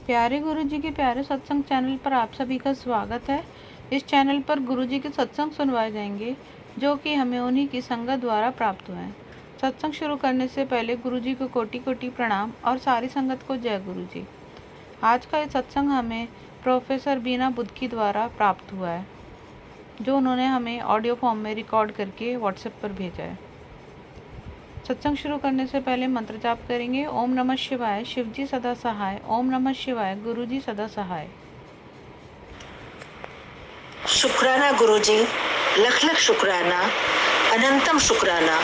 प्यारे गुरु जी के प्यारे सत्संग चैनल पर आप सभी का स्वागत है। इस चैनल पर गुरु जी के सत्संग सुनवाए जाएंगे जो कि हमें उन्हीं की संगत द्वारा प्राप्त हुए हैं। सत्संग शुरू करने से पहले गुरु जी को कोटि कोटि प्रणाम और सारी संगत को जय गुरु जी। आज का ये सत्संग हमें प्रोफेसर बीना बुद्की द्वारा प्राप्त हुआ है, जो उन्होंने हमें ऑडियो फॉर्म में रिकॉर्ड करके व्हाट्सएप पर भेजा है। सत्संग शुरू करने से पहले मंत्र जाप करेंगे। ओम नमः शिवाय, शिवजी सदा सहाय। ओम नमः शिवाय, गुरुजी सदा सहाय। शुक्राना गुरुजी, लख लख शुक्राना, अनंतम शुक्राना।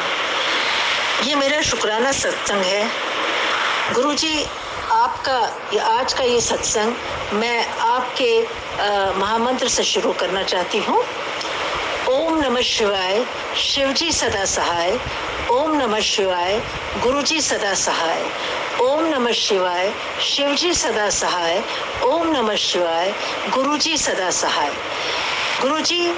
ये मेरा शुक्राना सत्संग है। गुरुजी, आपका आज का ये सत्संग मैं आपके महामंत्र से शुरू करना चाहती हूँ। ओम नमः शिवाय, शिवजी सदा सहाय। ओम नमः शिवाय, गुरुजी सदा सहाय। ओम नमः शिवाय, शिवजी सदा सहाय। ओम नमः शिवाय, गुरुजी सदा सहाय। गुरुजी,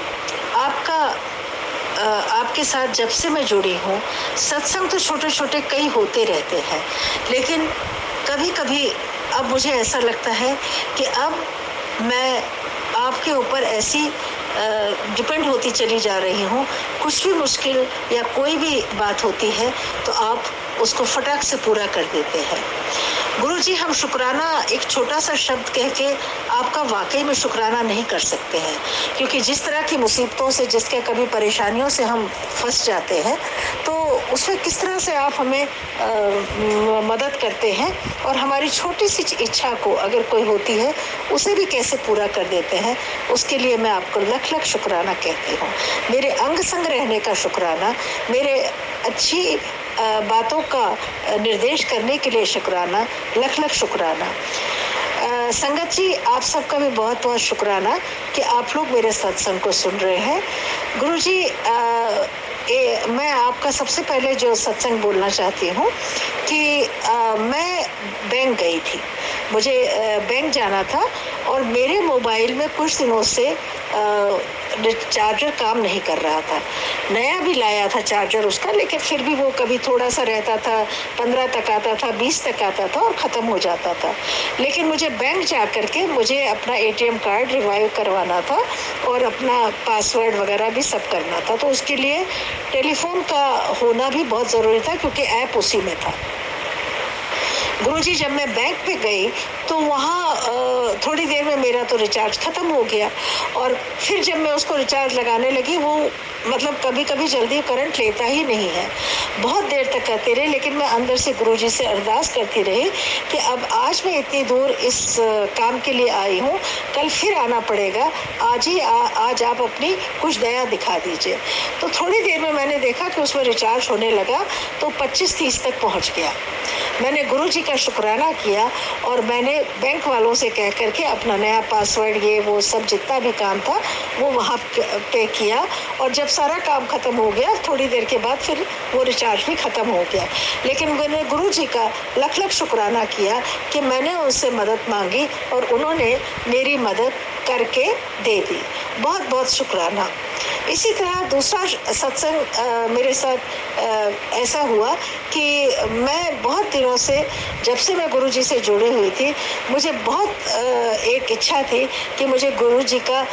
आपके साथ जब से मैं जुड़ी हूँ, सत्संग तो छोटे छोटे कई होते रहते हैं, लेकिन कभी कभी अब मुझे ऐसा लगता है कि अब मैं आपके ऊपर ऐसी डिपेंड होती चली जा रही हूँ। कुछ भी मुश्किल या कोई भी बात होती है तो आप उसको फटाक से पूरा कर देते हैं। गुरुजी, हम शुक्राना एक छोटा सा शब्द कह के आपका वाकई में शुक्राना नहीं कर सकते हैं, क्योंकि जिस तरह की मुसीबतों से, जिसके कभी परेशानियों से हम फंस जाते हैं, तो उसमें किस तरह से आप हमें मदद करते हैं और हमारी छोटी सी इच्छा को अगर कोई होती है उसे भी कैसे पूरा कर देते हैं, उसके लिए मैं आपको लख लख शुक्राना कहती हूँ। मेरे अंग संग रहने का शुक्राना, मेरे अच्छी बातों का निर्देश करने के लिए शुक्राना, लख लख शुक्राना। संगत जी, आप सबका भी बहुत बहुत शुक्राना कि आप लोग मेरे सत्संग को सुन रहे हैं। गुरु जी, मैं आपका सबसे पहले जो सत्संग बोलना चाहती हूँ कि मैं बैंक गई थी, मुझे बैंक जाना था और मेरे मोबाइल में कुछ दिनों से चार्जर काम नहीं कर रहा था। नया भी लाया था चार्जर उसका, लेकिन फिर भी वो कभी थोड़ा सा रहता था, 15 तक आता था, 20 तक आता था और ख़त्म हो जाता था। लेकिन मुझे बैंक जा कर के मुझे अपना ATM कार्ड रिवाइव करवाना था और अपना पासवर्ड वगैरह भी सब करना था, तो उसके लिए टेलीफोन का होना भी बहुत ज़रूरी था क्योंकि ऐप उसी में था। गुरुजी, जब मैं बैंक पे गई तो वहाँ थोड़ी देर में मेरा तो रिचार्ज ख़त्म हो गया और फिर जब मैं उसको रिचार्ज लगाने लगी, वो मतलब कभी कभी जल्दी करंट लेता ही नहीं है। बहुत देर तक करते रहे, लेकिन मैं अंदर से गुरुजी से अरदास करती रही कि अब आज मैं इतनी दूर इस काम के लिए आई हूँ, कल फिर आना पड़ेगा, आज आप अपनी कुछ दया दिखा दीजिए। तो थोड़ी देर में मैंने देखा कि उसमें रिचार्ज होने लगा, तो 25-30 तक पहुँच गया। मैंने गुरुजी का शुक्राना किया और मैंने बैंक वालों से कह करके अपना नया पासवर्ड, ये वो सब जितना भी काम था वो वहाँ पे किया और जब सारा काम ख़त्म हो गया, थोड़ी देर के बाद फिर वो रिचार्ज भी ख़त्म हो गया। लेकिन मैंने गुरुजी का लख लख शुक्राना किया कि मैंने उनसे मदद मांगी और उन्होंने मेरी मदद करके दे दी। बहुत बहुत शुक्राना। इसी तरह दूसरा सत्संग मेरे साथ ऐसा हुआ कि मैं बहुत दिनों से, जब से मैं गुरुजी से जुड़ी हुई थी, मुझे बहुत एक इच्छा थी कि मुझे गुरुजी का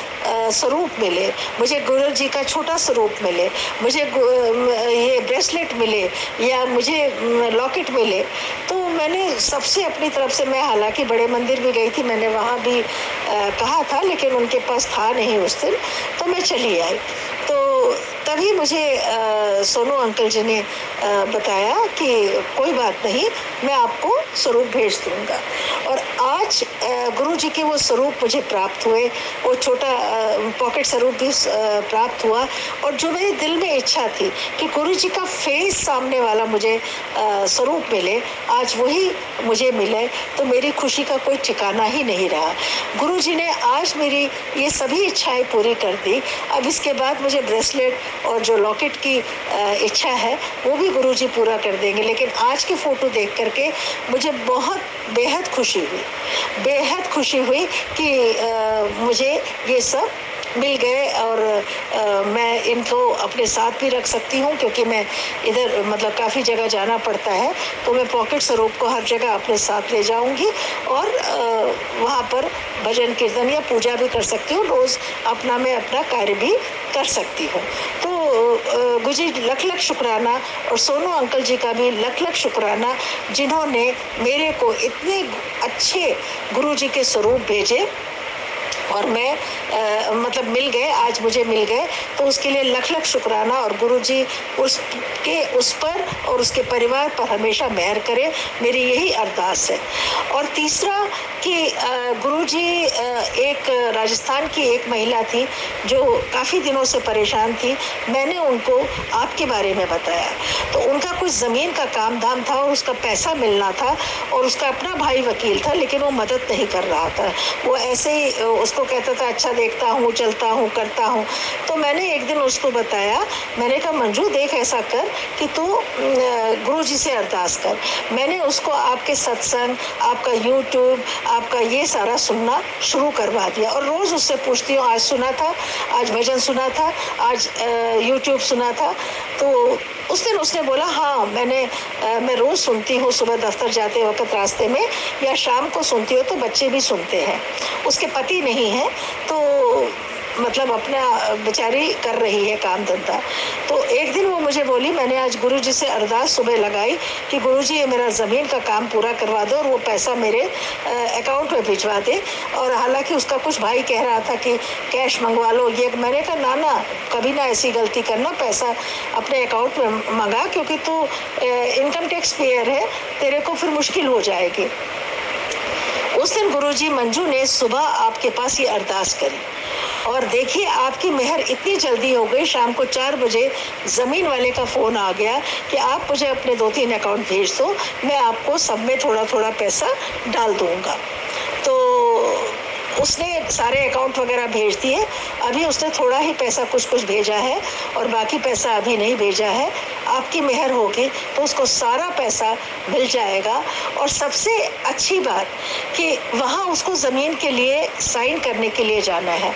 स्वरूप मिले, मुझे गुरुजी का छोटा स्वरूप मिले, मुझे ये ब्रेसलेट मिले या मुझे लॉकेट मिले। तो मैंने सबसे अपनी तरफ से, मैं हालांकि बड़े मंदिर भी गई थी, मैंने वहाँ भी कहा था, लेकिन उनके पास था नहीं उस दिन, तो मैं चली आई। तो तभी मुझे सोनू अंकल जी ने बताया कि कोई बात नहीं, मैं आपको स्वरूप भेज दूंगा। और आज गुरुजी के वो स्वरूप मुझे प्राप्त हुए, वो छोटा पॉकेट स्वरूप भी प्राप्त हुआ। और जो मेरे दिल में इच्छा थी कि गुरुजी का फेस सामने वाला मुझे स्वरूप मिले, आज वही मुझे मिले, तो मेरी खुशी का कोई ठिकाना ही नहीं रहा। गुरुजी ने आज मेरी ये सभी इच्छाएं पूरी कर दी। अब इसके बाद मुझे ब्रेसलेट और जो लॉकेट की इच्छा है वो भी गुरुजी पूरा कर देंगे। लेकिन आज की फ़ोटो देख करके मुझे बहुत बेहद खुशी हुई कि मुझे ये सब मिल गए और मैं इनको अपने साथ भी रख सकती हूँ, क्योंकि मैं इधर मतलब काफ़ी जगह जाना पड़ता है, तो मैं पॉकेट स्वरूप को हर जगह अपने साथ ले जाऊँगी और वहाँ पर भजन कीर्तन या पूजा भी कर सकती हूँ। रोज़ अपना मैं अपना कार्य भी कर सकती हूँ। तो गुरुजी लख लख शुक्राना, और सोनू अंकल जी का भी लख लख शुक्राना, जिन्होंने मेरे को इतने अच्छे गुरुजी के स्वरूप भेजे और मैं मतलब मिल गए, आज मुझे मिल गए, तो उसके लिए लख लख शुक्राना। और गुरुजी उस पर और उसके परिवार पर हमेशा मेहर करे, मेरी यही अरदास है। और तीसरा कि गुरुजी एक राजस्थान की एक महिला थी जो काफ़ी दिनों से परेशान थी। मैंने उनको आपके बारे में बताया, तो उनका कुछ ज़मीन का काम धाम था और उसका पैसा मिलना था, और उसका अपना भाई वकील था, लेकिन वो मदद नहीं कर रहा था। वो ऐसे ही उसको कहता था अच्छा देखता हूँ, चलता हूँ, करता हूँ। तो मैंने एक दिन उसको बताया, मैंने कहा मंजू देख ऐसा कर कि तू गुरुजी से अरदास कर। मैंने उसको आपके सत्संग, आपका यूट्यूब, आपका ये सारा सुनना शुरू करवा दिया, और रोज़ उससे पूछती हूँ आज सुना था, आज भजन सुना था, आज यूट्यूब सुना था। तो उस दिन उसने बोला हाँ मैं रोज़ सुनती हूँ, सुबह दफ्तर जाते वक्त रास्ते में, या शाम को सुनती हूँ, तो बच्चे भी सुनते हैं। उसके पति नहीं है, तो मतलब अपना बेचारी कर रही है काम धंधा। तो एक दिन वो मुझे बोली, मैंने आज गुरुजी से अरदास सुबह लगाई कि गुरुजी ये मेरा ज़मीन का काम पूरा करवा दो और वो पैसा मेरे अकाउंट में भिजवा दे। और हालांकि उसका कुछ भाई कह रहा था कि कैश मंगवा लो ये, मैंने कहा ना कभी ना ऐसी गलती करना, पैसा अपने अकाउंट में मंगा, क्योंकि तू इनकम टैक्स पेयर है, तेरे को फिर मुश्किल हो जाएगी। उस दिन गुरुजी मंजू ने सुबह आपके पास ये अरदास करी, और देखिए आपकी मेहर इतनी जल्दी हो गई। शाम को 4 बजे ज़मीन वाले का फ़ोन आ गया कि आप मुझे अपने 2-3 अकाउंट भेज दो, मैं आपको सब में थोड़ा थोड़ा पैसा डाल दूँगा। तो उसने सारे अकाउंट वगैरह भेज दिए। अभी उसने थोड़ा ही पैसा कुछ भेजा है और बाकी पैसा अभी नहीं भेजा है। आपकी मेहर होगी तो उसको सारा पैसा मिल जाएगा। और सबसे अच्छी बात कि वहाँ उसको ज़मीन के लिए साइन करने के लिए जाना है।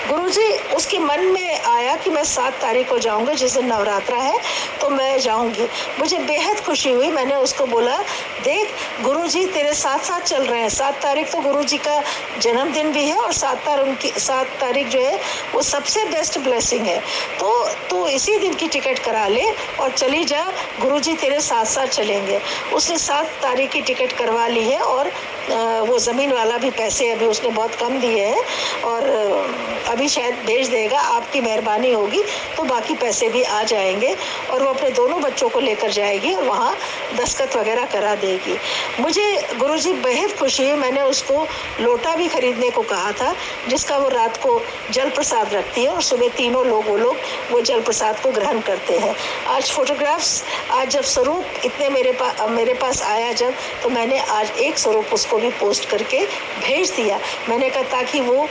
गुरुजी उसके मन में आया कि मैं 7 तारीख को जाऊँगा, जिस दिन नवरात्रा है, तो मैं जाऊँगी। मुझे बेहद खुशी हुई। मैंने उसको बोला देख गुरुजी तेरे साथ साथ चल रहे हैं। 7 तारीख तो गुरुजी का जन्मदिन भी है और 7 तारीख जो है वो सबसे बेस्ट ब्लेसिंग है। तो इसी दिन की टिकट करा ले और चली जा, गुरुजी तेरे साथ साथ चलेंगे। उसने 7 तारीख की टिकट करवा ली है और वो ज़मीन वाला भी पैसे अभी उसने बहुत कम दिए हैं और अभी शायद भेज देगा। आपकी मेहरबानी होगी तो बाकी पैसे भी आ जाएंगे और वो अपने दोनों बच्चों को लेकर जाएगी और वहाँ दस्तखत वगैरह करा देगी। मुझे गुरुजी बेहद खुशी है। मैंने उसको लोटा भी खरीदने को कहा था जिसका वो रात को जल प्रसाद रखती है और सुबह तीनों वो लोग वो जल प्रसाद को ग्रहण करते हैं। आज फोटोग्राफ्स, आज जब स्वरूप इतने मेरे पास आया जब, तो मैंने आज एक स्वरूप उसको भी पोस्ट करके भेज दिया। मैंने कहा ताकि वो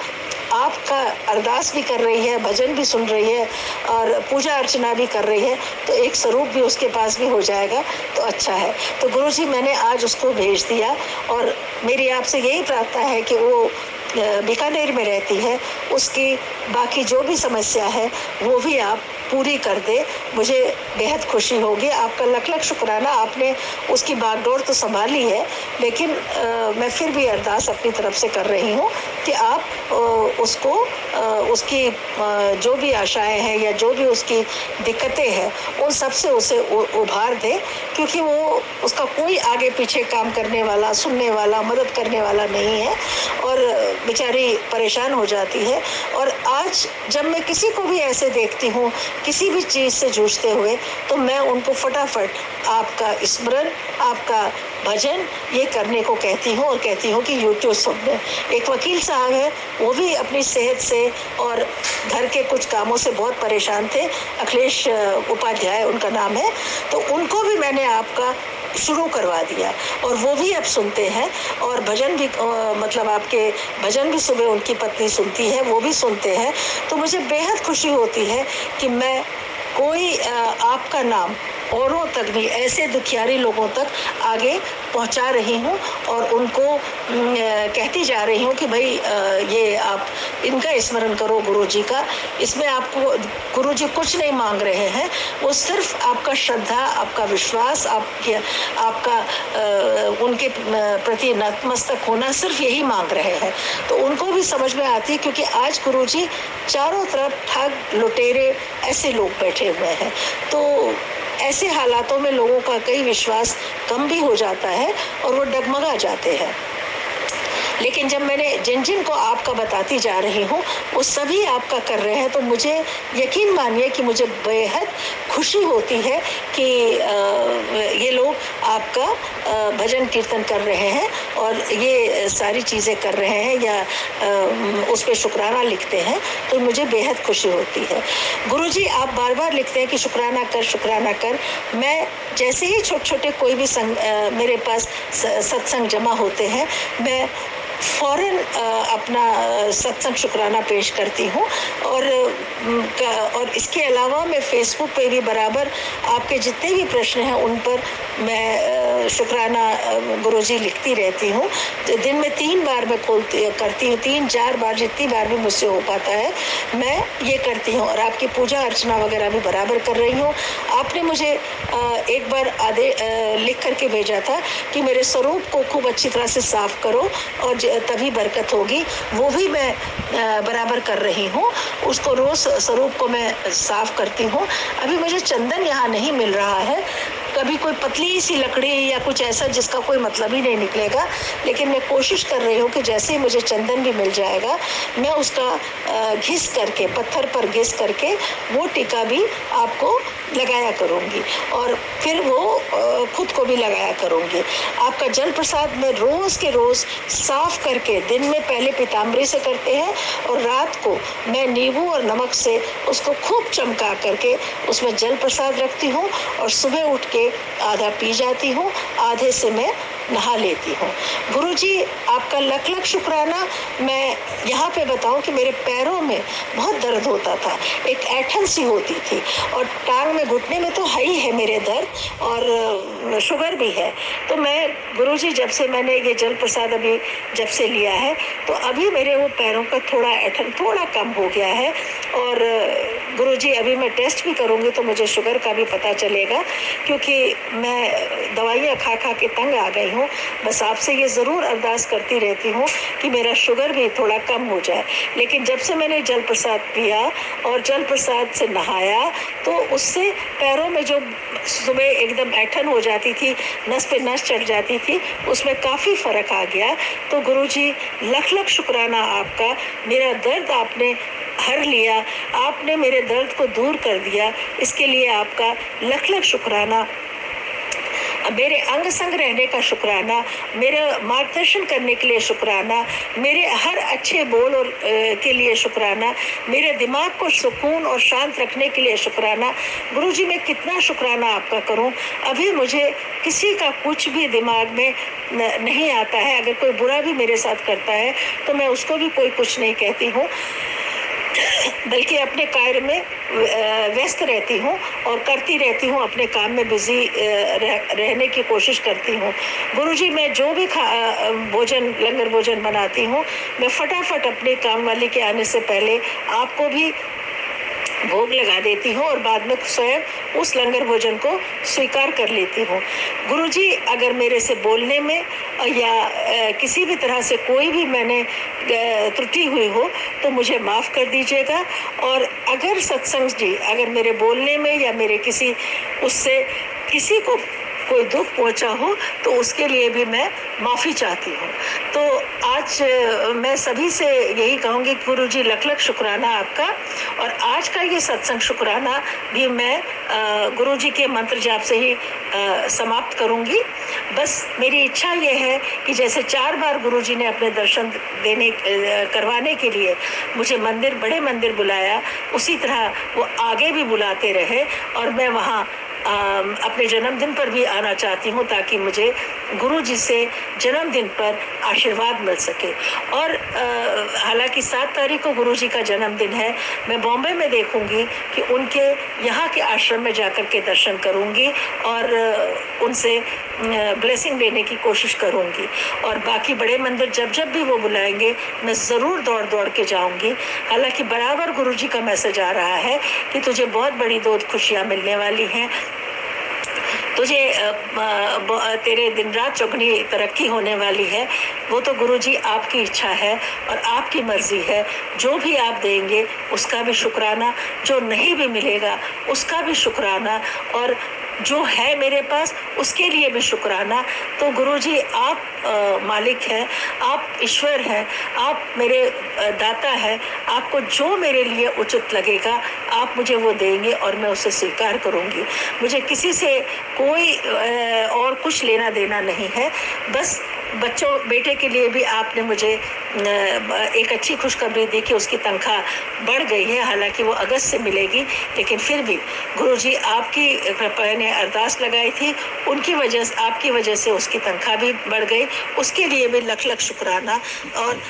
आपका अरदास भी कर रही है, भजन भी सुन रही है और पूजा अर्चना भी कर रही है, तो एक स्वरूप भी उसके पास भी हो जाएगा तो अच्छा है। तो गुरुजी मैंने आज उसको भेज दिया और मेरी आपसे यही प्रार्थना है कि वो बीकानेर में रहती है, उसकी बाकी जो भी समस्या है वो भी आप पूरी कर दे। मुझे बेहद खुशी होगी। आपका लख लख शुक्राना। आपने उसकी बागडोर तो संभाली है, लेकिन मैं फिर भी अरदास अपनी तरफ से कर रही हूँ कि आप उसको उसकी जो भी आशाएं हैं या जो भी उसकी दिक्कतें हैं उन सब से उसे उभार दे, क्योंकि वो उसका कोई आगे पीछे काम करने वाला, सुनने वाला, मदद करने वाला नहीं है और बेचारी परेशान हो जाती है। और आज जब मैं किसी को भी ऐसे देखती हूँ किसी भी चीज़ से जूझते हुए, तो मैं उनको फटाफट आपका स्मरण, आपका भजन ये करने को कहती हूँ और कहती हूँ कि यूट्यूब सुनने। एक वकील साहब है, वो भी अपनी सेहत से और घर के कुछ कामों से बहुत परेशान थे, अखिलेश उपाध्याय उनका नाम है, तो उनको भी मैंने आपका शुरू करवा दिया और वो भी अब सुनते हैं और भजन भी मतलब आपके भजन भी सुबह उनकी पत्नी सुनती है, वो भी सुनते हैं। तो मुझे बेहद खुशी होती है कि मैं कोई आपका नाम, कोई भी चीज़ से जूझते हुए तो मैं उनको फटाफट आपका स्मरण, आपका भजन ये करने को कहती हूँ और कहती हूँ कि यूट्यूब सुनने। एक वकील साहब है, वो भी अपनी सेहत से और घर के कुछ कामों से बहुत परेशान थे, अखिलेश उपाध्याय उनका नाम है, तो उनको भी मैंने आपका शुरू करवा दिया और भजन भी मतलब आपके भजन भी सुबह उनकी पत्नी सुनती है, वो भी सुनते हैं। तो मुझे बेहद खुशी होती है कि मैं कोई आपका नाम, औरों तक भी, ऐसे दुखियारी लोगों तक आगे पहुंचा रही हूं और उनको कहती जा रही हूं कि भाई ये आप इनका स्मरण करो, गुरुजी का। इसमें आपको गुरुजी कुछ नहीं मांग रहे हैं, वो सिर्फ आपका श्रद्धा, आपका विश्वास, आपका उनके प्रति नतमस्तक होना, सिर्फ यही मांग रहे हैं। तो उनको भी समझ में आती है, क्योंकि आज गुरुजी चारों तरफ ठग, लुटेरे, ऐसे लोग बैठे हुए हैं। तो ऐसे हालातों में लोगों का कई विश्वास कम भी हो जाता है और वो डगमगा जाते हैं। लेकिन जब मैंने जिन जिन को आपका बताती जा रही हूँ वो सभी आपका कर रहे हैं, तो मुझे यकीन मानिए कि मुझे बेहद खुशी होती है कि ये लोग आपका भजन कीर्तन कर रहे हैं और ये सारी चीज़ें कर रहे हैं या उस पर शुक्राना लिखते हैं, तो मुझे बेहद खुशी होती है। गुरुजी आप बार बार लिखते हैं कि शुक्राना कर, शुक्राना कर। मैं जैसे ही छोटे छोटे कोई भी मेरे पास सत्संग जमा होते हैं, मैं फ़ौरन अपना सत्संग शुक्राना पेश करती हूँ। और इसके अलावा मैं फेसबुक पे भी बराबर आपके जितने भी प्रश्न हैं उन पर मैं शुक्राना गुरुजी लिखती रहती हूँ। दिन में 3 बार मैं करती हूँ, 3-4 बार, जितनी बार भी मुझसे हो पाता है मैं ये करती हूँ। और आपकी पूजा अर्चना वगैरह भी बराबर कर रही हूँ। आपने मुझे एक बार लिख करके भेजा था कि मेरे स्वरूप को खूब अच्छी तरह से साफ करो और तभी बरकत होगी, वो भी मैं बराबर कर रही हूँ। उसको रोज़ स्वरूप को मैं साफ करती हूँ। अभी मुझे चंदन यहाँ नहीं मिल रहा है, कभी कोई पतली सी लकड़ी या कुछ ऐसा जिसका कोई मतलब ही नहीं निकलेगा, लेकिन मैं कोशिश कर रही हूँ कि जैसे ही मुझे चंदन भी मिल जाएगा मैं उसका घिस करके, पत्थर पर घिस करके वो टीका भी आपको लगाया करूँगी और फिर वो खुद को भी लगाया करूँगी। आपका जल प्रसाद मैं रोज़ के रोज़ साफ करके, दिन में पहले पीताम्बरी से करते हैं और रात को मैं नींबू और नमक से उसको खूब चमका करके उसमें जल प्रसाद रखती हूँ और सुबह उठ के आधा पी जाती हूँ, आधे से मैं नहा लेती हूँ। गुरुजी आपका लख लख शुक्राना। मैं यहाँ पे बताऊँ कि मेरे पैरों में बहुत दर्द होता था, एक ऐठन सी होती थी और टांग में, घुटने में तो है ही है मेरे दर्द और शुगर भी है। तो मैं गुरुजी जब से मैंने ये जल प्रसाद अभी जब से लिया है तो अभी मेरे वो पैरों का थोड़ा ऐठन थोड़ा कम हो गया है। और गुरुजी अभी मैं टेस्ट भी करूँगी तो मुझे शुगर का भी पता चलेगा, क्योंकि मैं दवाइयाँ खा खा के तंग आ गई हूँ। बस आपसे ये ज़रूर अरदास करती रहती हूँ कि मेरा शुगर भी थोड़ा कम हो जाए। लेकिन जब से मैंने जल प्रसाद पिया और जल प्रसाद से नहाया तो उससे पैरों में जो सुबह एकदम ऐठन हो जाती थी, नस पे नस चढ़ जाती थी, उसमें काफ़ी फ़र्क आ गया। तो गुरुजी लख लख शुक्राना आपका। मेरा दर्द आपने हर लिया, आपने मेरे दर्द को दूर कर दिया, इसके लिए आपका लख लख शुक्राना। मेरे अंग संग रहने का शुक्राना, मेरा मार्गदर्शन करने के लिए शुक्राना, मेरे हर अच्छे बोल और के लिए शुक्राना, मेरे दिमाग को सुकून और शांत रखने के लिए शुक्राना। गुरुजी मैं कितना शुक्राना आपका करूं। अभी मुझे किसी का कुछ भी दिमाग में नहीं आता है। अगर कोई बुरा भी मेरे साथ करता है तो मैं उसको भी कोई कुछ नहीं कहती हूँ, बल्कि अपने कार्य में व्यस्त रहती हूँ और करती रहती हूँ, अपने काम में बिजी रहने की कोशिश करती हूँ। गुरुजी मैं जो भी भोजन, लंगर भोजन बनाती हूँ, मैं फटाफट अपने काम वाली के आने से पहले आपको भी भोग लगा देती हूँ और बाद में स्वयं उस लंगर भोजन को स्वीकार कर लेती हूँ। गुरुजी अगर मेरे से बोलने में या किसी भी तरह से कोई भी मैंने त्रुटि हुई हो तो मुझे माफ़ कर दीजिएगा। और अगर सत्संग जी अगर मेरे बोलने में या मेरे उससे किसी को कोई दुख पहुंचा हो तो उसके लिए भी मैं माफ़ी चाहती हूँ। तो आज मैं सभी से यही कहूँगी गुरुजी लख लख शुक्राना आपका। और आज का ये सत्संग शुक्राना भी मैं गुरुजी के मंत्र जाप से ही समाप्त करूँगी। बस मेरी इच्छा ये है कि जैसे 4 बार गुरुजी ने अपने दर्शन करवाने के लिए मुझे बड़े मंदिर बुलाया, उसी तरह वो आगे भी बुलाते रहे और मैं वहाँ अपने जन्मदिन पर भी आना चाहती हूँ, ताकि मुझे गुरुजी से जन्मदिन पर आशीर्वाद मिल सके। और हालांकि 7 तारीख को गुरुजी का जन्मदिन है, मैं बॉम्बे में देखूंगी कि उनके यहाँ के आश्रम में जाकर के दर्शन करूंगी और उनसे ब्लेसिंग लेने की कोशिश करूंगी। और बाकी बड़े मंदिर जब जब भी वो बुलाएंगे मैं ज़रूर दौड़ दौड़ के जाऊंगी। हालांकि बराबर गुरुजी का मैसेज आ रहा है कि तुझे बहुत बड़ी 2 खुशियाँ मिलने वाली हैं, तुझे तेरे दिन रात चौगुनी तरक्की होने वाली है। वो तो गुरुजी आपकी इच्छा है और आपकी मर्जी है। जो भी आप देंगे उसका भी शुक्राना, जो नहीं भी मिलेगा उसका भी शुक्राना, और जो है मेरे पास उसके लिए भी शुक्राना। तो गुरुजी आप मालिक हैं, आप ईश्वर हैं, आप मेरे दाता हैं। आपको जो मेरे लिए उचित लगेगा आप मुझे वो देंगे और मैं उसे स्वीकार करूंगी। मुझे किसी से कोई और कुछ लेना देना नहीं है। बस बेटे के लिए भी आपने मुझे एक अच्छी खुशखबरी दी कि उसकी तनख्वाह बढ़ गई है। हालांकि वो अगस्त से मिलेगी, लेकिन फिर भी गुरुजी आपकी मैंने अरदास लगाई थी, उनकी वजह से, आपकी वजह से उसकी तनख्वाह भी बढ़ गई। उसके लिए भी लख लख शुक्राना और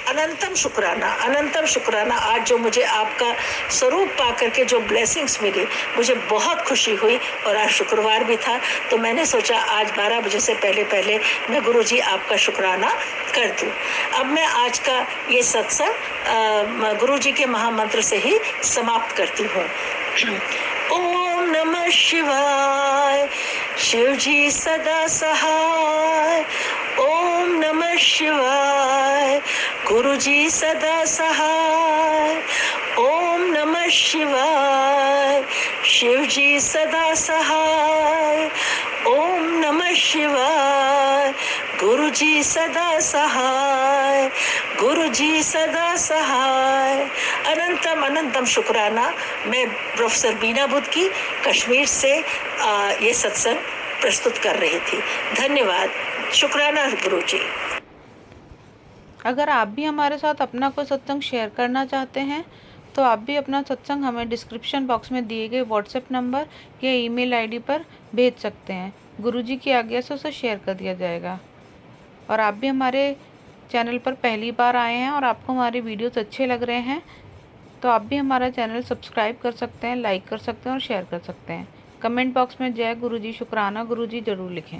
अनंतम शुक्राना, अनंतम शुक्राना। आज जो मुझे आपका स्वरूप पा करके जो ब्लेसिंग्स मिली, मुझे बहुत खुशी हुई। और आज शुक्रवार भी था, तो मैंने सोचा आज 12 बजे से पहले मैं गुरुजी आपका शुक्राना कर दूं। अब मैं आज का ये सत्संग गुरुजी के महामंत्र से ही समाप्त करती हूँ। ओम नमः शिवाय, शिव जी सदा सहाय। ओम नमः शिवाय, गुरुजी सदा सहाय। ओम नमः शिवाय, शिव जी सदा सहाय। ओम नमः शिवाय, गुरुजी सदा सहाय, गुरुजी सदा सहाय। अनंतम अनंतम शुक्राना। मैं प्रोफेसर बीना बुद्ध की कश्मीर से ये सत्संग प्रस्तुत कर रही थी। धन्यवाद, शुक्राना गुरुजी। अगर आप भी हमारे साथ अपना कोई सत्संग शेयर करना चाहते हैं तो आप भी अपना सत्संग हमें डिस्क्रिप्शन बॉक्स में दिए गए व्हाट्सएप नंबर या ईमेल आईडी पर भेज सकते हैं। गुरुजी की आज्ञा से उसे शेयर कर दिया जाएगा। और आप भी हमारे चैनल पर पहली बार आए हैं और आपको हमारे वीडियोस अच्छे लग रहे हैं तो आप भी हमारा चैनल सब्सक्राइब कर सकते हैं, लाइक कर सकते हैं और शेयर कर सकते हैं। कमेंट बॉक्स में जय गुरुजी, शुक्राना गुरुजी ज़रूर लिखें।